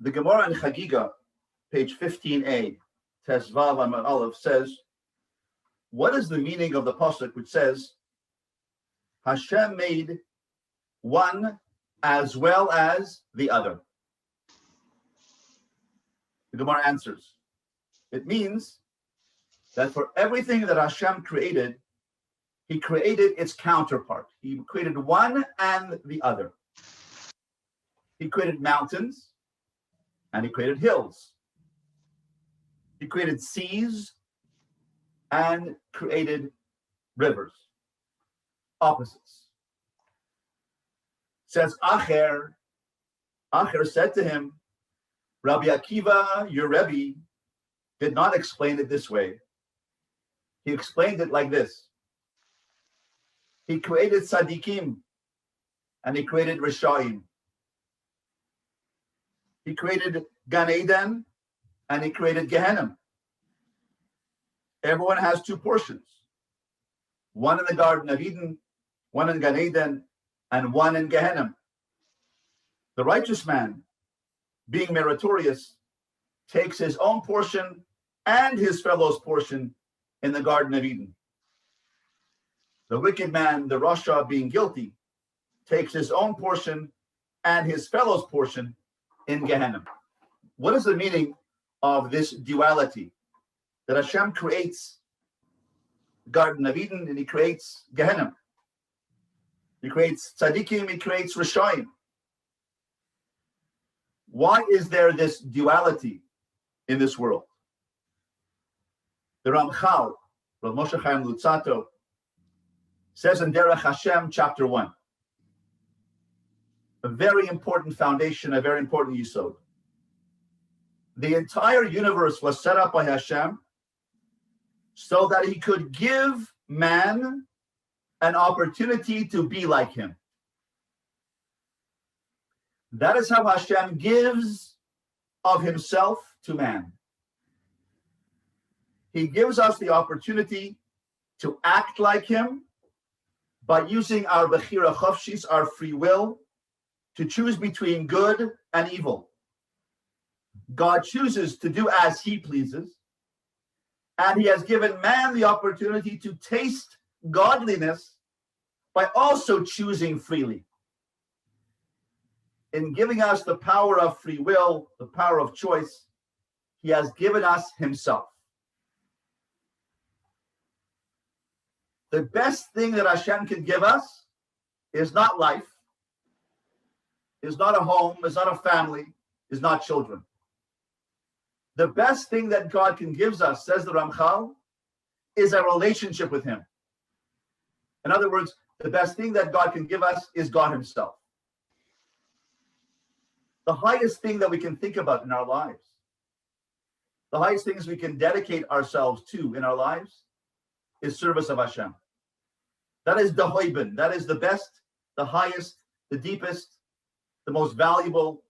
The Gemara in Chagiga, page 15a, Tesvav Amar Aleph, says, what is the meaning of the pasuk which says, Hashem made one as well as the other? The Gemara answers, it means that for everything that Hashem created, he created its counterpart. He created one and the other. He created mountains and he created hills. He created seas and created rivers. Opposites. Says Acher said to him, Rabbi Akiva, your Rebbe, did not explain it this way. He explained it like this. He created tzaddikim and he created rishaim. He created Gan Eden and he created Gehenna. Everyone has two portions. One in the Garden of Eden, one in Gan Eden, and one in Gehenna. The righteous man, being meritorious, takes his own portion and his fellow's portion in the Garden of Eden. The wicked man, the Rasha, being guilty, takes his own portion and his fellow's portion in Gehenna. What is the meaning of this duality? That Hashem creates the Garden of Eden and he creates Gehenna. He creates tzaddikim, he creates rishaim. Why is there this duality in this world? The Ramchal, Rav Moshe Chaim Lutzato, says in Derech Hashem, chapter 1, a very important foundation, a very important yisod. The entire universe was set up by Hashem so that he could give man an opportunity to be like him. That is how Hashem gives of himself to man. He gives us the opportunity to act like him by using our bechira chofshis, our free will, to choose between good and evil. God chooses to do as he pleases, and he has given man the opportunity to taste godliness by also choosing freely. In giving us the power of free will, the power of choice, he has given us himself. The best thing that Hashem can give us is not life, is not a home, is not a family, is not children. The best thing that God can give us, says the Ramchal, is a relationship with him. In other words, the best thing that God can give us is God himself. The highest thing that we can think about in our lives, the highest things we can dedicate ourselves to in our lives is service of Hashem. That is the hoiben. That is the best, the highest, the deepest, the most valuable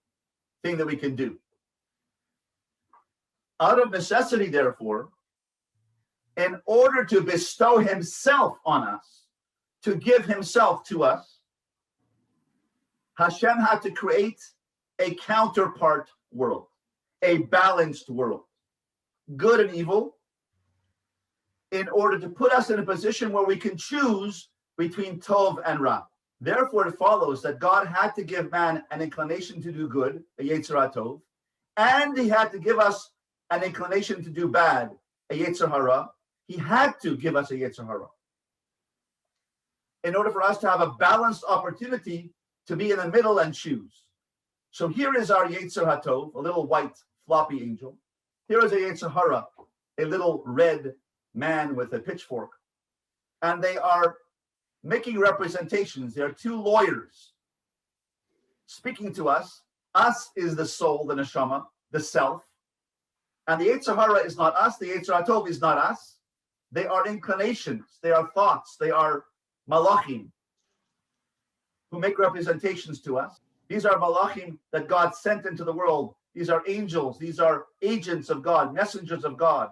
thing that we can do. Out of necessity, therefore, in order to bestow himself on us, to give himself to us, Hashem had to create a counterpart world, a balanced world, good and evil, in order to put us in a position where we can choose between Tov and Ra. Therefore, it follows that God had to give man an inclination to do good, a Yetzer HaTov, and he had to give us an inclination to do bad, a Yetzer Hara. He had to give us a Yetzer Hara in order for us to have a balanced opportunity to be in the middle and choose. So here is our Yetzer HaTov, a little white floppy angel. Here is a Yetzer Hara, a little red man with a pitchfork. And they are making representations. They are two lawyers speaking to us. Us is the soul, the neshama, the self. And the Yetzer Hara is not us. The Yetzer HaTov is not us. They are inclinations. They are thoughts. They are malachim who make representations to us. These are malachim that God sent into the world. These are angels. These are agents of God, messengers of God.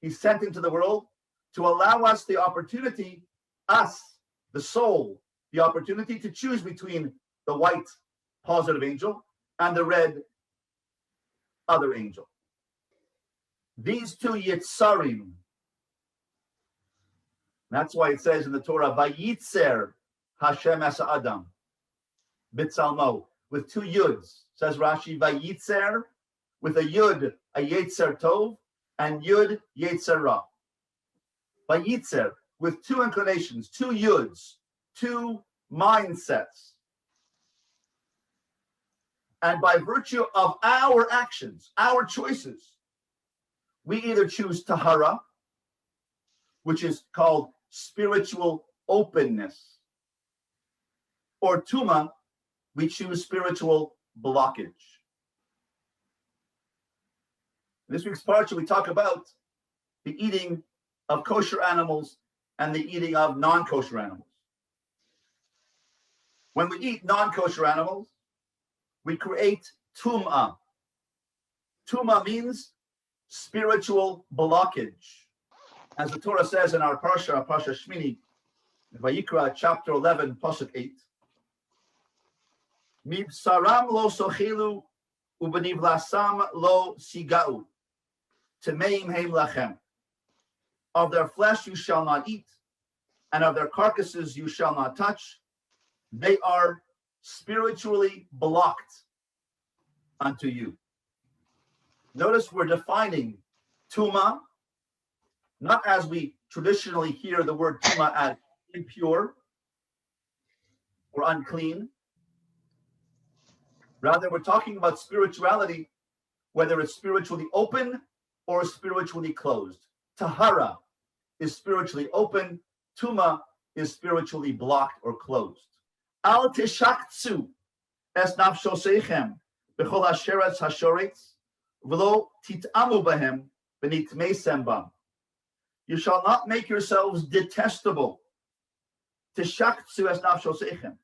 He sent into the world to allow us the opportunity, us, the soul, the opportunity to choose between the white positive angel and the red other angel. These two Yitzarim, that's why it says in the Torah, Vayitzer Hashem es Adam, Bitzalmo, with two Yuds. Says Rashi, Vayitzer, with a Yud, a Yetzer Tov, and Yud, Yetzer Ra. Vayitzer, with two inclinations, two Yuds, two mindsets. And by virtue of our actions, our choices, we either choose Tahara, which is called spiritual openness, or Tuma, we choose spiritual blockage. In this week's Parsha, we talk about the eating of kosher animals and the eating of non-kosher animals. When we eat non-kosher animals, we create Tum'ah. Tum'ah means spiritual blockage. As the Torah says in our Parsha, Shemini, Vayikra, chapter 11, Pasuk 8, Mibsaram lo sochilu, ubenivlasam lo sigau, temeim heim lachem. Of their flesh you shall not eat, and of their carcasses you shall not touch. They are spiritually blocked unto you. Notice we're defining Tuma, not as we traditionally hear the word Tuma as impure or unclean. Rather, we're talking about spirituality, whether it's spiritually open or spiritually closed. Tahara is spiritually open. Tuma is spiritually blocked or closed. Al tishaktsu es nafshoseichem b'chol asheretz hashoretz v'lo tit'amu b'hem v'nitmeisem bam. You shall not make yourselves detestable. Tishaktsu es nafshoseichem,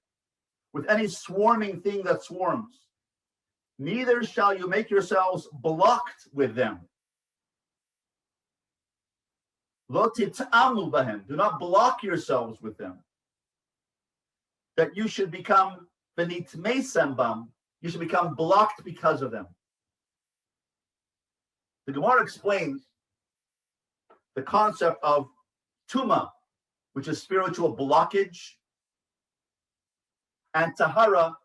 with any swarming thing that swarms. Neither shall you make yourselves blocked with them. Lo tit'amu b'hem. Do not block yourselves with them. That you should become v'nitmeisem bam. You should become blocked because of them. The Gemara explains the concept of Tuma, which is spiritual blockage, and Tahara,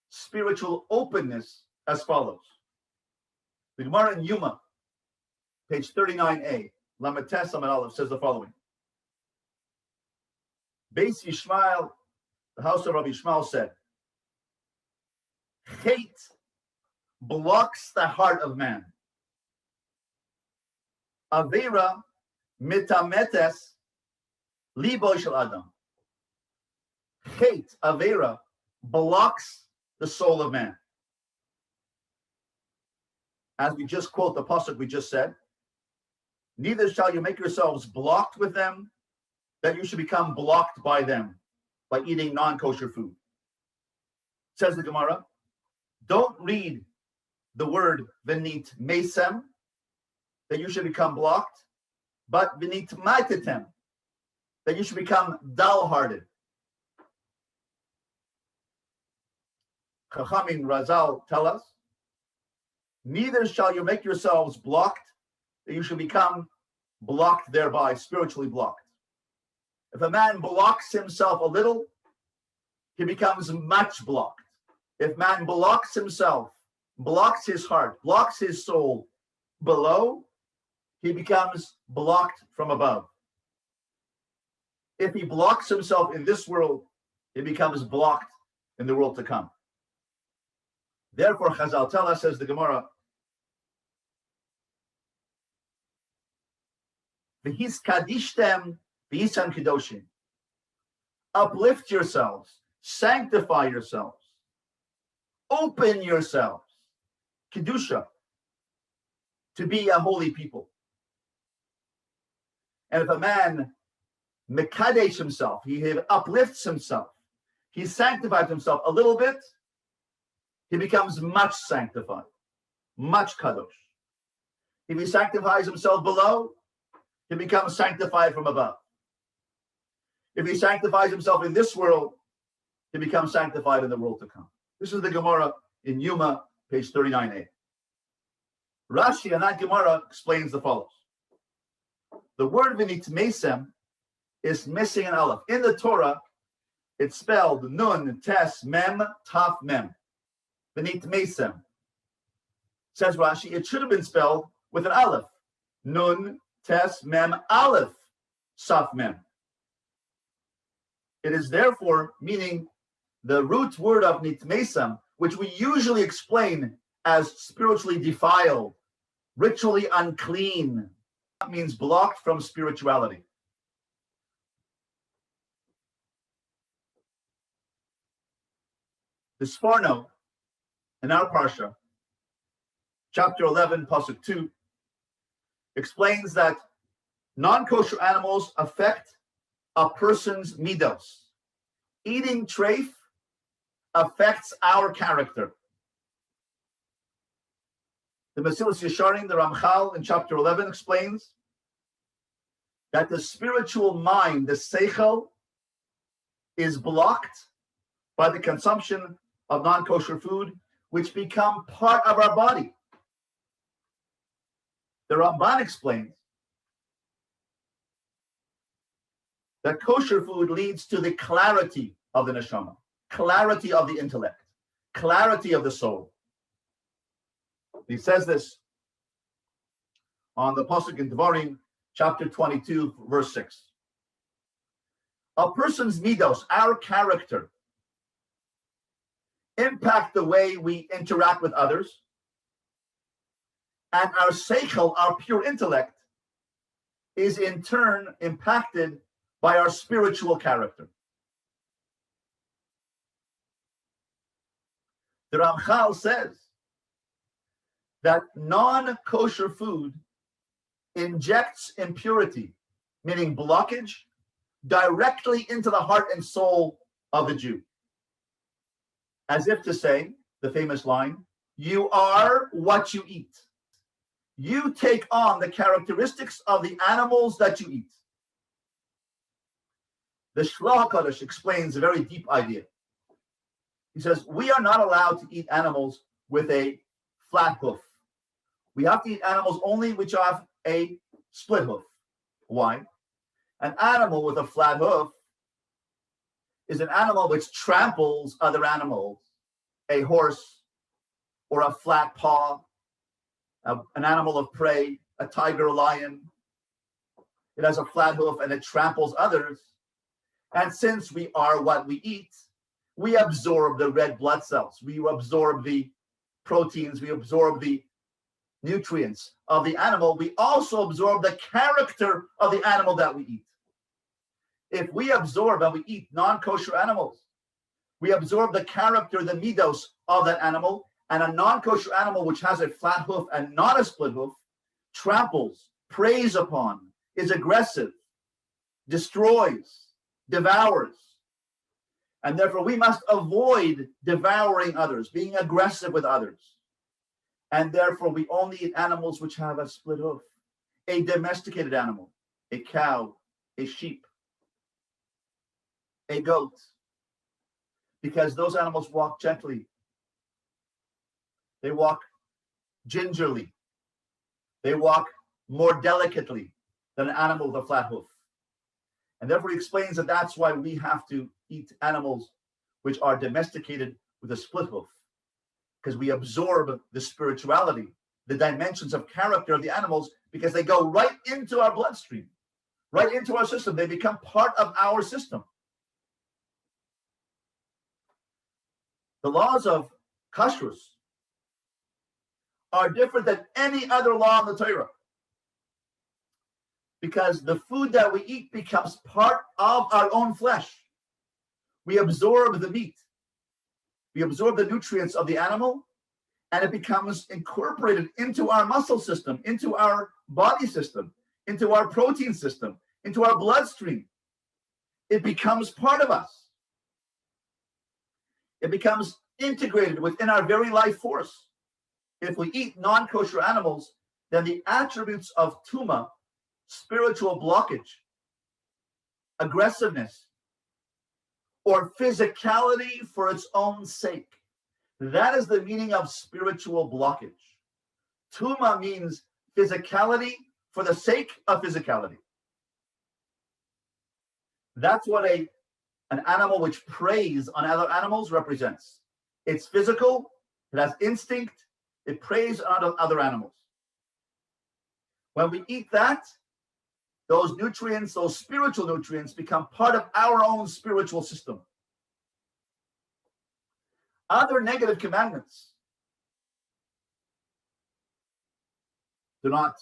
spiritual openness, as follows. The Gemara in Yuma, page 39a, Lametes Lamed Aleph, says the following. Beis Yishmael, the house of Rabbi Yishmael, said, hate blocks the heart of man. Avera mitametes libo shel adam. Hate, Avera, blocks the soul of man. As we just quote the pasuk we just said, neither shall you make yourselves blocked with them, that you should become blocked by them, by eating non-kosher food. Says the Gemara, don't read the word v'nit meisem, that you should become blocked, but v'nit maitetem, that you should become dull-hearted. Chachamim Razal tell us, neither shall you make yourselves blocked, that you should become blocked thereby, spiritually blocked. If a man blocks himself a little, he becomes much blocked. If man blocks himself, blocks his heart, blocks his soul below, he becomes blocked from above. If he blocks himself in this world, he becomes blocked in the world to come. Therefore, Chazal tell us, says the Gemara, V'his kadishtem v'hisam kedoshim. Uplift yourselves, sanctify yourselves, open yourselves, kedusha, to be a holy people. And if a man mekadesh himself, he uplifts himself, he sanctifies himself a little bit, he becomes much sanctified, much kadosh. If he sanctifies himself below, he becomes sanctified from above. If he sanctifies himself in this world, he becomes sanctified in the world to come. This is the Gemara in Yuma, page 39a. Rashi and that Gemara explains the follows. The word v'nitmeisem is missing an aleph. In the Torah, it's spelled nun, tes, mem, taf, mem. V'nitmeisem. Says Rashi, it should have been spelled with an aleph. Nun, tes, mem, aleph, saf, mem. It is therefore meaning the root word of nitmeisem, which we usually explain as spiritually defiled, ritually unclean. That means blocked from spirituality. The Sforno in our Parsha, chapter 11, Pasuk 2, explains that non-kosher animals affect a person's midos. Eating treif affects our character. The Mesilas Yesharim, the Ramchal, in chapter 11 explains that the spiritual mind, the seichel, is blocked by the consumption of non-kosher food, which become part of our body. The Ramban explains that kosher food leads to the clarity of the neshama, clarity of the intellect, clarity of the soul. He says this on the Pasuk in Devarim, chapter 22, verse 6. A person's midos, our character, impact the way we interact with others, and our seichel, our pure intellect, is in turn impacted by our spiritual character. The Ramchal says that non-kosher food injects impurity, meaning blockage, directly into the heart and soul of the Jew. As if to say, the famous line, you are what you eat. You take on the characteristics of the animals that you eat. The Shloach HaKadosh explains a very deep idea. He says, we are not allowed to eat animals with a flat hoof. We have to eat animals only which have a split hoof. Why? An animal with a flat hoof is an animal which tramples other animals, a horse or a flat paw, an animal of prey, a tiger, a lion. It has a flat hoof and it tramples others. And since we are what we eat, we absorb the red blood cells. We absorb the proteins. We absorb the nutrients of the animal. We also absorb the character of the animal that we eat. If we absorb and we eat non-kosher animals, we absorb the character, the midos of that animal, and a non-kosher animal which has a flat hoof and not a split hoof tramples, preys upon, is aggressive, destroys, devours. And therefore we must avoid devouring others, being aggressive with others. And therefore we only eat animals which have a split hoof, a domesticated animal, a cow, a sheep, a goat, because those animals walk gently. They walk gingerly. They walk more delicately than an animal with a flat hoof. And therefore he explains that that's why we have to eat animals which are domesticated with a split hoof, because we absorb the spirituality, the dimensions of character of the animals, because they go right into our bloodstream, right into our system. They become part of our system. The laws of kashrus are different than any other law in the Torah, because the food that we eat becomes part of our own flesh. We absorb the meat. We absorb the nutrients of the animal, and it becomes incorporated into our muscle system, into our body system, into our protein system, into our bloodstream. It becomes part of us. It becomes integrated within our very life force. If we eat non-kosher animals, then the attributes of tuma, spiritual blockage, aggressiveness, or physicality for its own sake, that is the meaning of spiritual blockage. Tuma means physicality for the sake of physicality. That's what an animal which preys on other animals represents. It's physical, it has instinct, it preys on other animals. When we eat that, those nutrients, those spiritual nutrients, become part of our own spiritual system. Other negative commandments: do not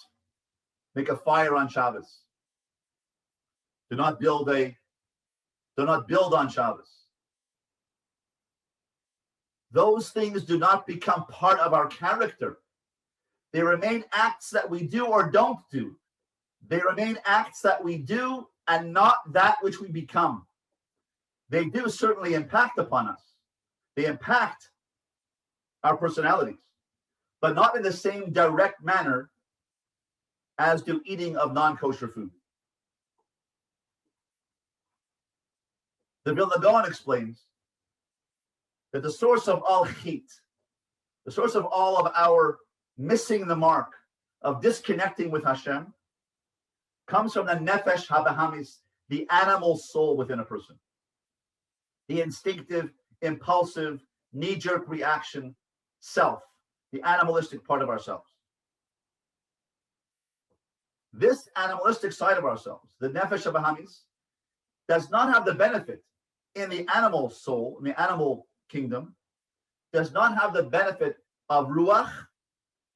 make a fire on Shabbos. Do not build on Shabbos. Those things do not become part of our character. They remain acts that we do or don't do. They remain acts that we do and not that which we become. They do certainly impact upon us. They impact our personalities, but not in the same direct manner as do eating of non-kosher food. The Vilna Gaon explains that the source of all hate, the source of all of our missing the mark, of disconnecting with Hashem, comes from the nefesh habahamis, the animal soul within a person. The instinctive, impulsive, knee-jerk reaction self, the animalistic part of ourselves. This animalistic side of ourselves, the nefesh habahamis, does not have the benefit in the animal soul, in the animal kingdom, does not have the benefit of ruach,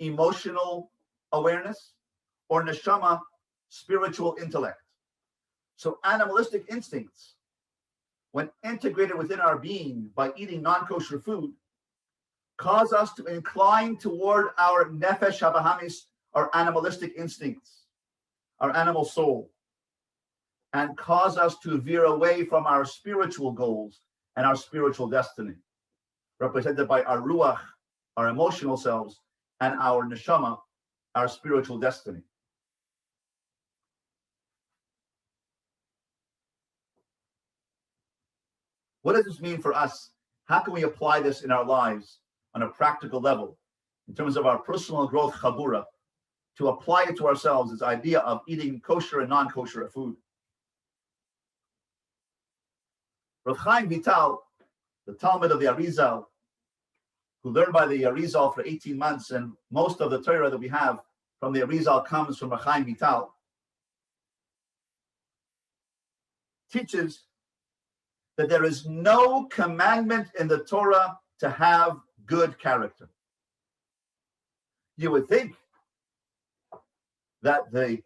emotional awareness, or neshama, spiritual intellect. So animalistic instincts, when integrated within our being by eating non-kosher food, cause us to incline toward our nefesh habahamis, our animalistic instincts, our animal soul, and cause us to veer away from our spiritual goals and our spiritual destiny, represented by our ruach, our emotional selves, and our neshama, our spiritual destiny. What does this mean for us? How can we apply this in our lives on a practical level, in terms of our personal growth chabura, to apply it to ourselves, this idea of eating kosher and non-kosher food? Rav Chaim Vital, the Talmud of the Arizal, who learned by the Arizal for 18 months, and most of the Torah that we have from the Arizal comes from Rav Chaim Vital, teaches that there is no commandment in the Torah to have good character. You would think that the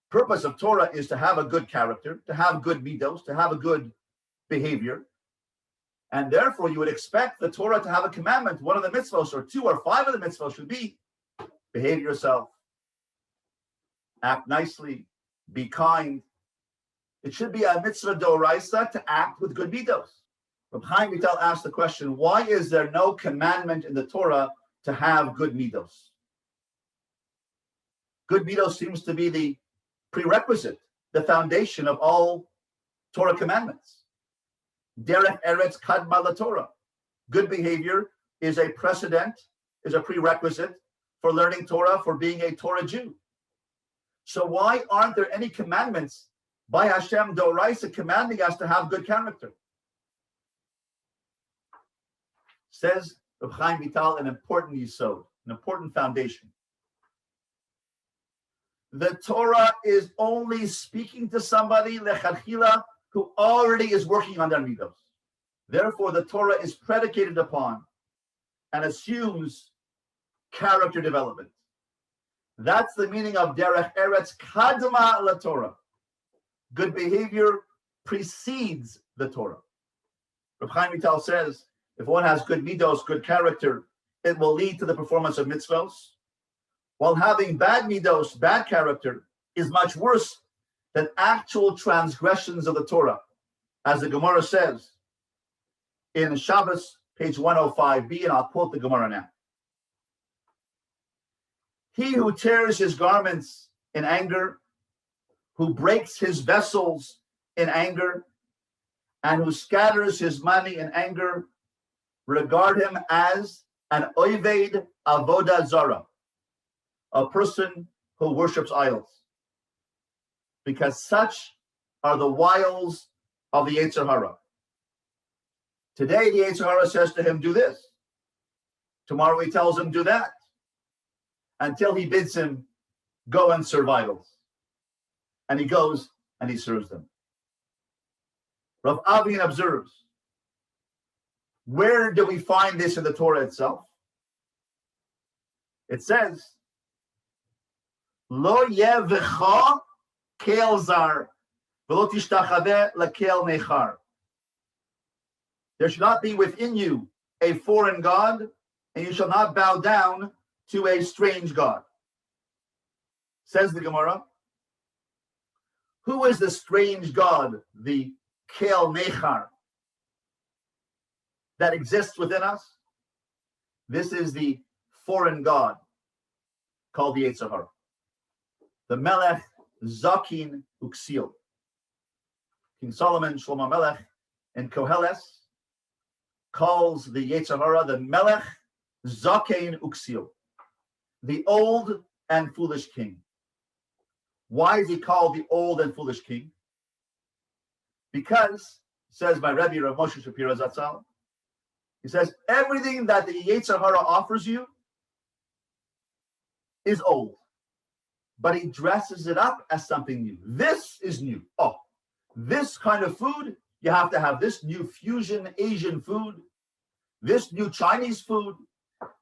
purpose of Torah is to have a good character, to have good midos, to have a good behavior. And therefore, you would expect the Torah to have a commandment. One of the mitzvos, or 2 or 5 of the mitzvos, should be behave yourself, act nicely, be kind. It should be a mitzvah d'oraisa to act with good midos. Reb Chaim Vital asked the question, why is there no commandment in the Torah to have good midos? Good midos seems to be the prerequisite, the foundation of all Torah commandments. Derech eretz kadma laTorah. Good behavior is a precedent, is a prerequisite for learning Torah, for being a Torah Jew. So why aren't there any commandments by Hashem d'oraisa commanding us to have good character? Says Reb Chaim Vital, an important yisod, an important foundation. The Torah is only speaking to somebody lechatchila who already is working on their midos. Therefore, the Torah is predicated upon and assumes character development. That's the meaning of derech eretz kadma laTorah. Good behavior precedes the Torah. Reb Chaim Vital says, if one has good midos, good character, it will lead to the performance of mitzvos. While having bad midos, bad character, is much worse than actual transgressions of the Torah. As the Gemara says in Shabbos, page 105b, and I'll quote the Gemara now. He who tears his garments in anger, who breaks his vessels in anger, and who scatters his money in anger, regard him as an oived avodah zarah, a person who worships idols, because such are the wiles of the Yetzer Hara. Today, the Yetzer Hara says to him, do this. Tomorrow, he tells him, do that. Until he bids him, go and serve idols. And he goes and he serves them. Rav Avin observes, where do we find this in the Torah itself? It says, Lo yevecha kel zar, v'lo tishtachaveh lakel nechar. There should not be within you a foreign god, and you shall not bow down to a strange god. Says the Gemara, who is the strange god, the kel nechar, that exists within us? This is the foreign god called the Yetzer Hara. The Melech Zakin Uksil. King Solomon, Shlomo Melech, in Koheles, calls the Yetzer Hara the Melech Zaken Uksil, the old and foolish king. Why is he called the old and foolish king? Because, says my Rebbe Rav Moshe Shapiro Zatzal, he says, everything that the Yetzer Hara offers you is old, but he dresses it up as something new. This is new. Oh, this kind of food, you have to have this new fusion Asian food, this new Chinese food,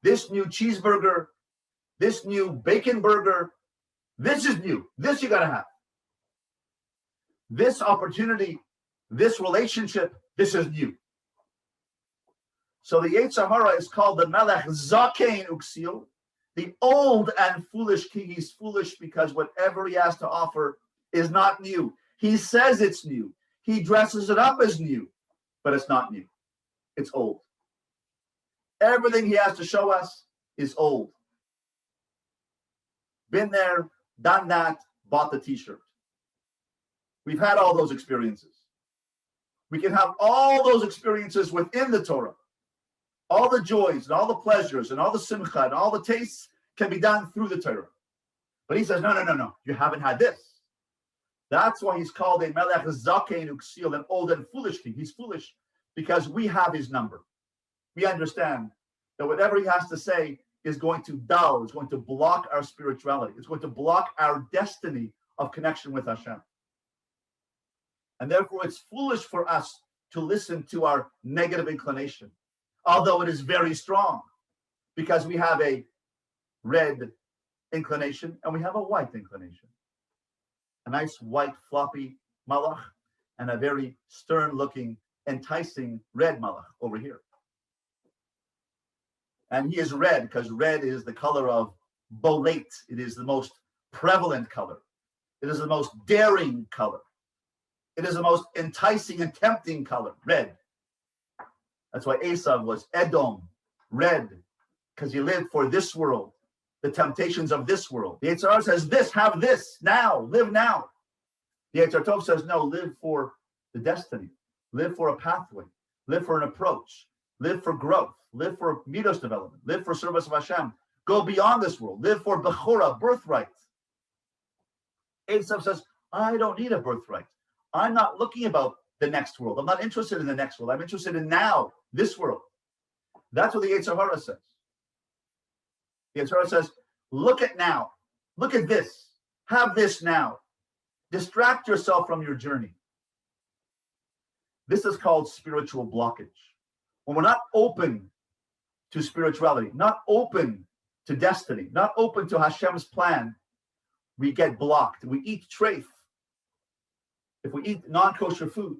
this new cheeseburger, this new bacon burger. This is new. This you got to have. This opportunity, this relationship, this is new. So the Yetzer Hara is called the Melech Zakein Uksil, the old and foolish king. He's foolish because whatever he has to offer is not new. He says it's new. He dresses it up as new, but it's not new. It's old. Everything he has to show us is old. Been there, done that, bought the t-shirt. We've had all those experiences. We can have all those experiences within the Torah. All the joys and all the pleasures and all the simcha and all the tastes can be done through the Torah. But he says, no. You haven't had this. That's why he's called a Melech Zakein Uksil, an old and foolish king. He's foolish because we have his number. We understand that whatever he has to say is going to dull, is going to block our spirituality. It's going to block our destiny of connection with Hashem. And therefore, it's foolish for us to listen to our negative inclination, although it is very strong, because we have a red inclination and we have a white inclination. A nice white floppy malach and a very stern-looking, enticing red malach over here. And he is red because red is the color of bolate. It is the most prevalent color. It is the most daring color. It is the most enticing and tempting color, red. That's why Esav was Edom, red, because he lived for this world, the temptations of this world. The Yetzer Hara says this, have this, now, live now. The Yetzer Tov says no, live for the destiny, live for a pathway, live for an approach, live for growth, live for midos development, live for service of Hashem, go beyond this world, live for bechora, birthright. Esav says, I don't need a birthright. I'm not looking about the next world. I'm not interested in the next world. I'm interested in now, this world. That's what the Yetzer Hara says. The Yetzer Hara says, look at now. Look at this. Have this now. Distract yourself from your journey. This is called spiritual blockage. When we're not open to spirituality, not open to destiny, not open to Hashem's plan, we get blocked. We eat treif. If we eat non-kosher food,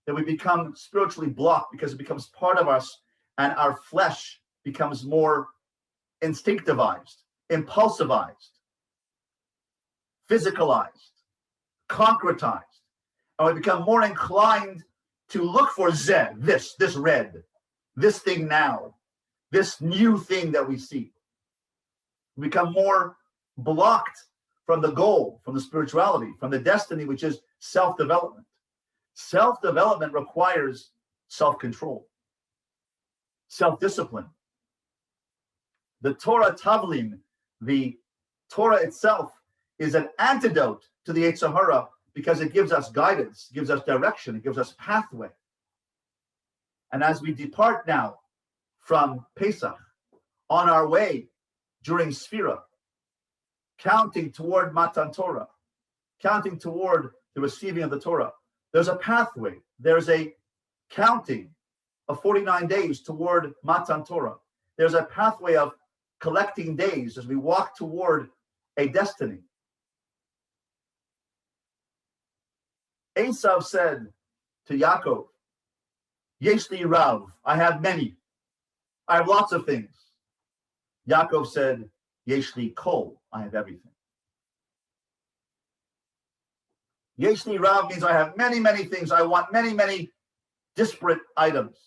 then we become spiritually blocked because it becomes part of us and our flesh becomes more instinctivized, impulsivized, physicalized, concretized. And we become more inclined to look for zeh, this red, this thing now, this new thing that we see. We become more blocked from the goal, from the spirituality, from the destiny, which is self-development. Self-development requires self-control, self-discipline. The Torah Tavlin, the Torah itself is an antidote to the Yetzer Hara because it gives us guidance, gives us direction, it gives us pathway. And as we depart now from Pesach, on our way during Sfira, counting toward Matan Torah, counting toward the receiving of the Torah, there's a pathway, there's a counting of 49 days toward Matan Torah. There's a pathway of collecting days as we walk toward a destiny. Esav said to Yaakov, Yesh li Rav, I have many. I have lots of things. Yaakov said, Yesh li Kol, I have everything. Yesh li Rav means I have many, many things. I want many, many disparate items.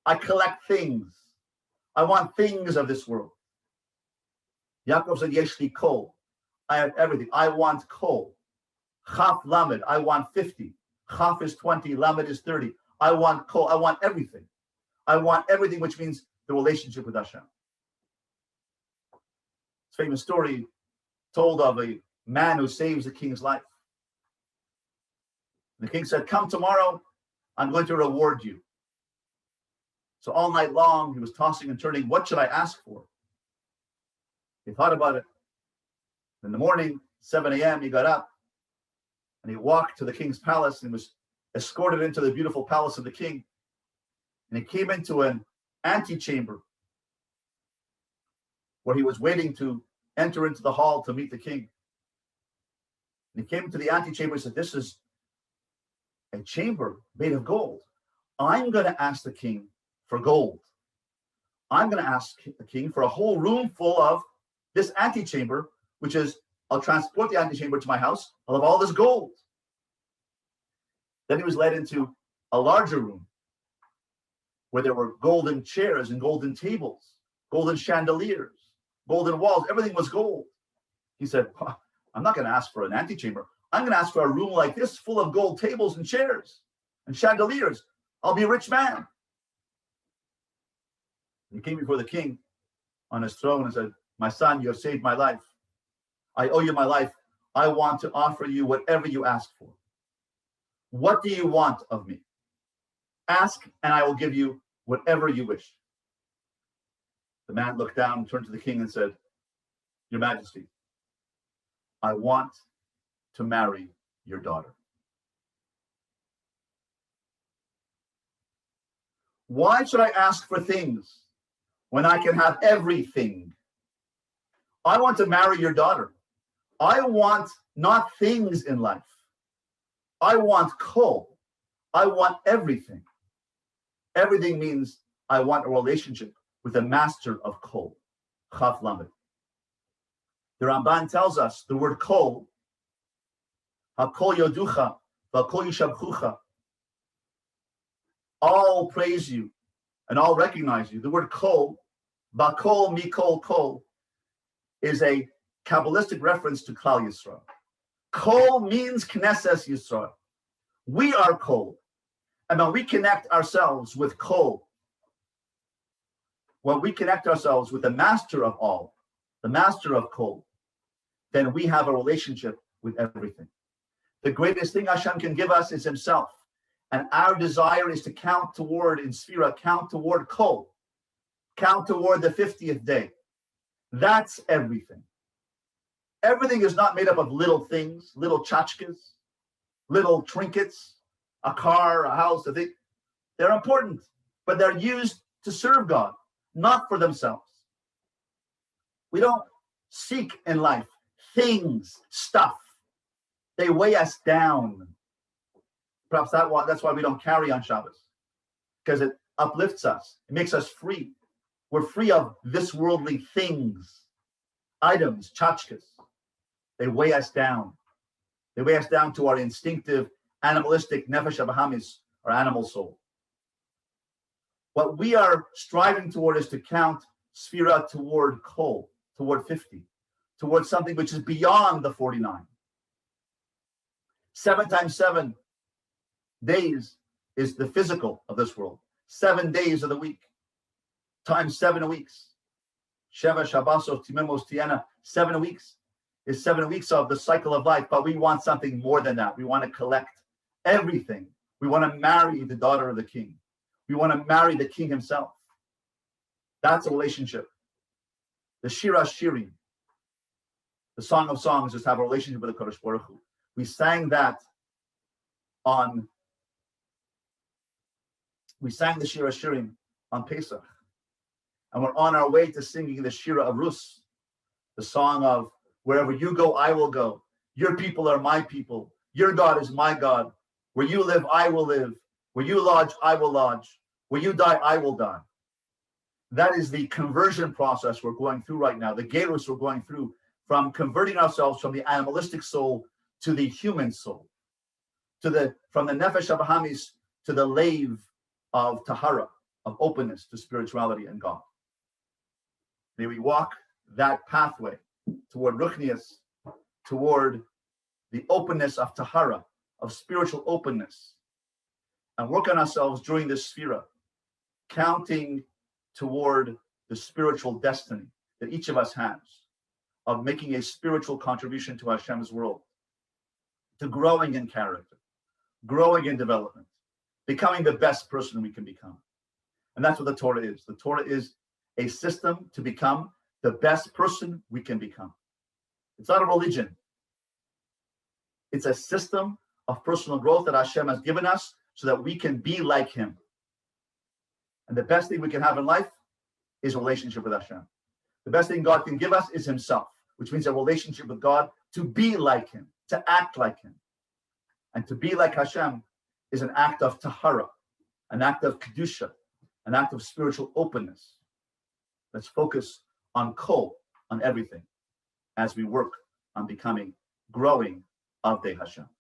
I collect things. I want things of this world. Yaakov said, Yesh li Kol, I have everything. I want Kol. Chaf Lamed, I want 50. Chaf is 20, Lamed is 30. I want Kol, I want everything. I want everything, which means the relationship with Hashem. It's a famous story told of a man who saves the king's life. The king said, come tomorrow, I'm going to reward you. So all night long, he was tossing and turning. What should I ask for? He thought about it. In the morning, 7 a.m., he got up and he walked to the king's palace and was escorted into the beautiful palace of the king. And he came into an antechamber where he was waiting to enter into the hall to meet the king. And he came to the antechamber and said, this is a chamber made of gold. I'm going to ask the king for gold. I'm going to ask the king for a whole room full of this antechamber, which is, I'll transport the antechamber to my house. I'll have all this gold. Then he was led into a larger room where there were golden chairs and golden tables, golden chandeliers, golden walls. Everything was gold. He said, I'm not going to ask for an antechamber. I'm going to ask for a room like this full of gold tables and chairs and chandeliers. I'll be a rich man. He came before the king on his throne and said, my son, you have saved my life. I owe you my life. I want to offer you whatever you ask for. What do you want of me? Ask, and I will give you whatever you wish. The man looked down, turned to the king and said, Your Majesty, I want to marry your daughter. Why should I ask for things when I can have everything? I want to marry your daughter. I want not things in life. I want kol. I want everything. Everything means I want a relationship with the master of kol, Chaf Lamed. The Ramban tells us the word kol, hakol yoducha, v'kol yishabchucha. All praise you and all recognize you. The word kol, bakol mikol kol, is a Kabbalistic reference to Klal Yisrael. Kol means Knesses Yisrael. We are kol. And when we connect ourselves with kol, when we connect ourselves with the master of all, the master of kol, then we have a relationship with everything. The greatest thing Hashem can give us is himself. And our desire is to count toward, in Sfira, count toward kol, count toward the 50th day. That's everything. Everything is not made up of little things, little tchotchkes, little trinkets, a car, a house, a thing. They're important, but they're used to serve God, not for themselves. We don't seek in life things, stuff. They weigh us down. Perhaps that's why we don't carry on Shabbos, because it uplifts us. It makes us free. We're free of this worldly things, items, tchotchkes. They weigh us down. They weigh us down to our instinctive, animalistic nefesh habahamis, our animal soul. What we are striving toward is to count Sfira toward kol, toward 50, toward something which is beyond the 49. 7 times 7 days is the physical of this world. 7 days of the week, times 7 weeks. Sheva Shabbasos Timemos Tiana, 7 weeks. is 7 weeks of the cycle of life, but we want something more than that. We want to collect everything. We want to marry the daughter of the king. We want to marry the king himself. That's a relationship. The Shira Shirim, the Song of Songs, is to have a relationship with the Kodesh Baruch Hu. We sang that we sang the Shira Shirim on Pesach. And we're on our way to singing the Shira of Rus, the song of wherever you go, I will go. Your people are my people. Your God is my God. Where you live, I will live. Where you lodge, I will lodge. Where you die, I will die. That is the conversion process we're going through right now, the gerus we're going through, from converting ourselves from the animalistic soul to the human soul, from the nefesh abahamis to the lave of tahara, of openness to spirituality and God. May we walk that pathway toward ruchnius, toward the openness of tahara, of spiritual openness, and work on ourselves during this sphera, counting toward the spiritual destiny that each of us has, of making a spiritual contribution to Hashem's world, to growing in character, growing in development, becoming the best person we can become. And that's what the Torah is. The Torah is a system to become the best person we can become. It's not a religion. It's a system of personal growth that Hashem has given us so that we can be like him. And the best thing we can have in life is a relationship with Hashem. The best thing God can give us is himself, which means a relationship with God, to be like him, to act like him. And to be like Hashem is an act of tahara, an act of kedusha, an act of spiritual openness. Let's focus on kol, on everything, as we work on becoming, growing of Hashem.